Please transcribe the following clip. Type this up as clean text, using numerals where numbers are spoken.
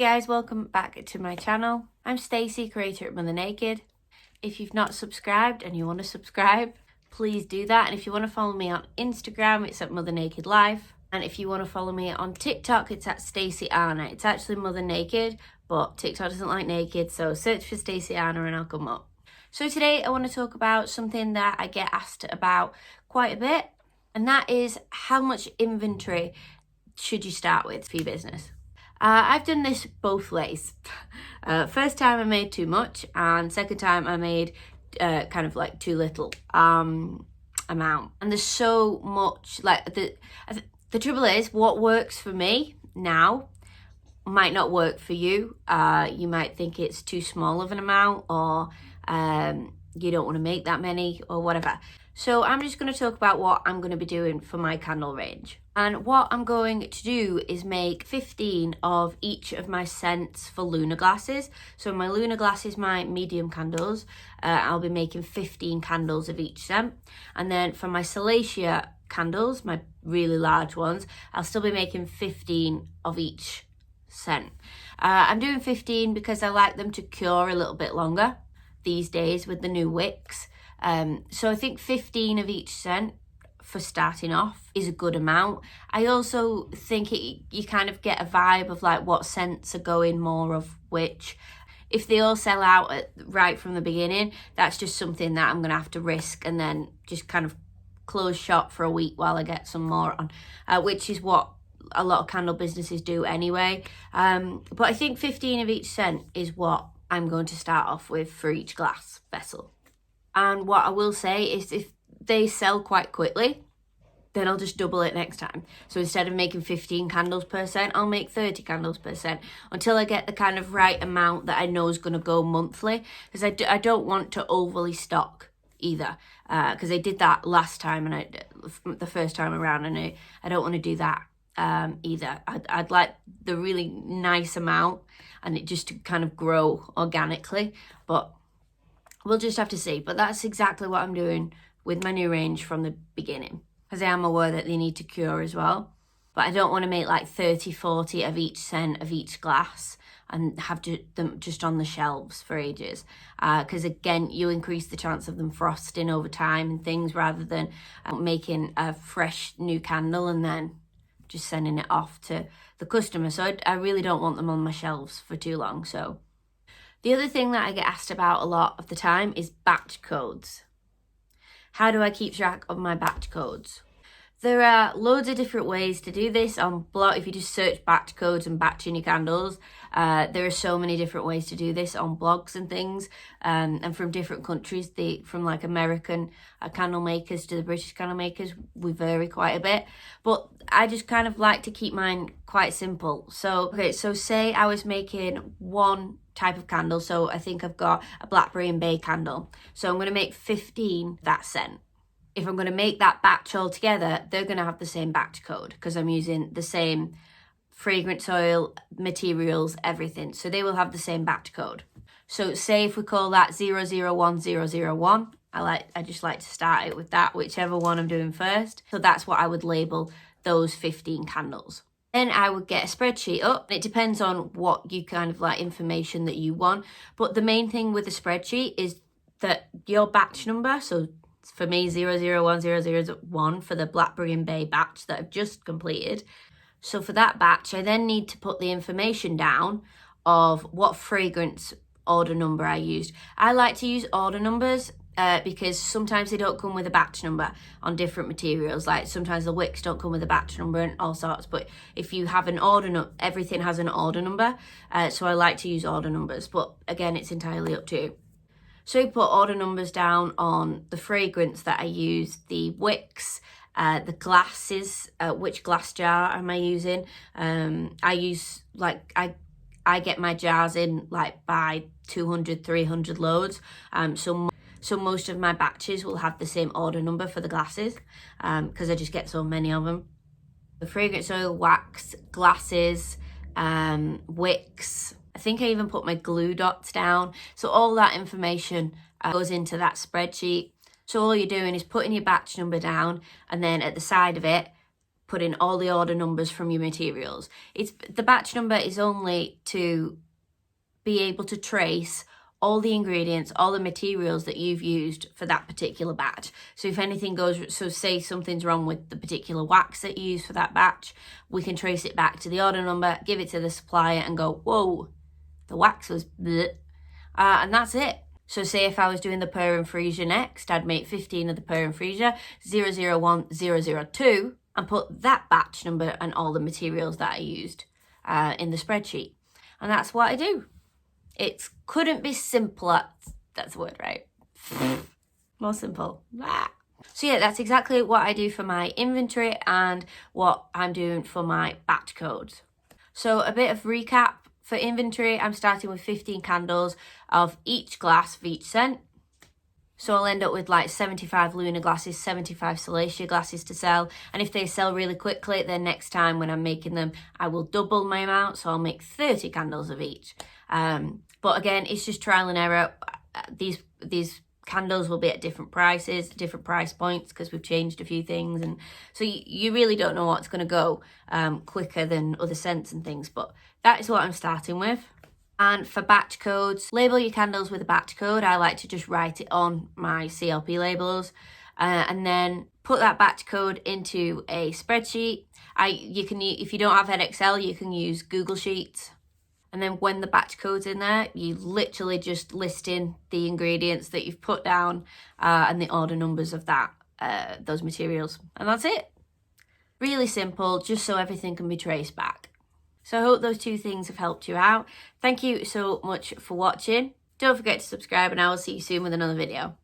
Hey guys, welcome back to my channel. I'm Stacey, creator at Mother Naked. If you've not subscribed and you want to subscribe, please do that. And if you want to follow me on Instagram, it's at Mother Naked Life. And if you want to follow me on TikTok, it's at Stacey Arna. It's actually Mother Naked, but TikTok doesn't like naked, so search for Stacey Arna and I'll come up. So today I want to talk about something that I get asked about quite a bit, and that is how much inventory should you start with for your business? I've done this both ways. First time I made too much, and second time I made kind of like too little amount. And there's so much, like the trouble is, what works for me now might not work for you. You might think it's too small of an amount, or you don't want to make that many, or whatever. So I'm just going to talk about what I'm going to be doing for my candle range. And what I'm going to do is make 15 of each of my scents for lunar glasses. So my lunar glasses, my medium candles, I'll be making 15 candles of each scent. And then for my Salacia candles, my really large ones, I'll still be making 15 of each scent. I'm doing 15 because I like them to cure a little bit longer these days with the new Wicks. So I think 15 of each scent for starting off is a good amount. I also think you kind of get a vibe of like what scents are going more of which. If they all sell out right from the beginning, that's just something that I'm going to have to risk and then just kind of close shop for a week while I get some more on, which is what a lot of candle businesses do anyway. But I think 15 of each scent is what I'm going to start off with for each glass vessel. And what I will say is if they sell quite quickly, then I'll just double it next time. So instead of making 15 candles per scent, I'll make 30 candles per scent until I get the kind of right amount that I know is going to go monthly. Because I don't want to overly stock either. Because I did that last time and the first time around, and I don't want to do that either. I'd like the really nice amount and it just to kind of grow organically. But we'll just have to see. But that's exactly what I'm doing with my new range from the beginning, because I am aware that they need to cure as well. But I don't want to make like 30, 40 of each scent of each glass and have them just on the shelves for ages. Because again, you increase the chance of them frosting over time and things, rather than making a fresh new candle and then just sending it off to the customer. So I really don't want them on my shelves for too long. So the other thing that I get asked about a lot of the time is batch codes. How do I keep track of my batch codes? There are loads of different ways to do this on blog. If you just search batch codes and batching your candles, there are so many different ways to do this on blogs and things, and from different countries. From like American candle makers to the British candle makers, we vary quite a bit. But I just kind of like to keep mine quite simple. So say I was making one type of candle. So I think I've got a blackberry and bay candle. So I'm going to make 15 that scent. If I'm going to make that batch all together, they're going to have the same batch code because I'm using the same fragrance oil, materials, everything. So they will have the same batch code. So say if we call that 001001, I just like to start it with that, whichever one I'm doing first. So that's what I would label those 15 candles. Then I would get a spreadsheet up. It depends on what you kind of like information that you want. But the main thing with the spreadsheet is that your batch number, so for me 001001 for the blackberry and bay batch that I've just completed. So for that batch, I then need to put the information down of what fragrance order number I used. I like to use order numbers because sometimes they don't come with a batch number on different materials. Like sometimes the Wicks don't come with a batch number and all sorts. But if you have an order number, everything has an order number. So I like to use order numbers. But again, it's entirely up to you. So you put order numbers down on the fragrance that I use, the Wicks, the glasses, which glass jar am I using? I use like, I get my jars in like by 200, 300 loads. So most of my batches will have the same order number for the glasses because I just get so many of them. The fragrance oil, wax, glasses, Wicks. I think I even put my glue dots down. So all that information goes into that spreadsheet. So all you're doing is putting your batch number down, and then at the side of it, put in all the order numbers from your materials. The batch number is only to be able to trace all the ingredients, all the materials that you've used for that particular batch. So if anything goes, so say something's wrong with the particular wax that you use for that batch, we can trace it back to the order number, give it to the supplier and go, whoa, the wax was bleh. And that's it. So say if I was doing the purr and freesia next, I'd make 15 of the purr and freesia, 001002, and put that batch number and all the materials that I used in the spreadsheet. And that's what I do. It couldn't be simpler. That's the word, right? More simple. So yeah, that's exactly what I do for my inventory and what I'm doing for my batch codes. So a bit of recap for inventory. I'm starting with 15 candles of each glass of each scent. So I'll end up with like 75 Luna glasses, 75 Salacia glasses to sell. And if they sell really quickly, then next time when I'm making them, I will double my amount. So I'll make 30 candles of each. But again, it's just trial and error. These candles will be at different prices, different price points, because we've changed a few things. And so you really don't know what's going to go quicker than other scents and things. But that is what I'm starting with. And for batch codes, label your candles with a batch code. I like to just write it on my CLP labels and then put that batch code into a spreadsheet. You can, if you don't have Excel, you can use Google Sheets. And then when the batch code's in there, you literally just list in the ingredients that you've put down and the order numbers of those materials. And that's it. Really simple, just so everything can be traced back. So I hope those two things have helped you out. Thank you so much for watching. Don't forget to subscribe and I will see you soon with another video.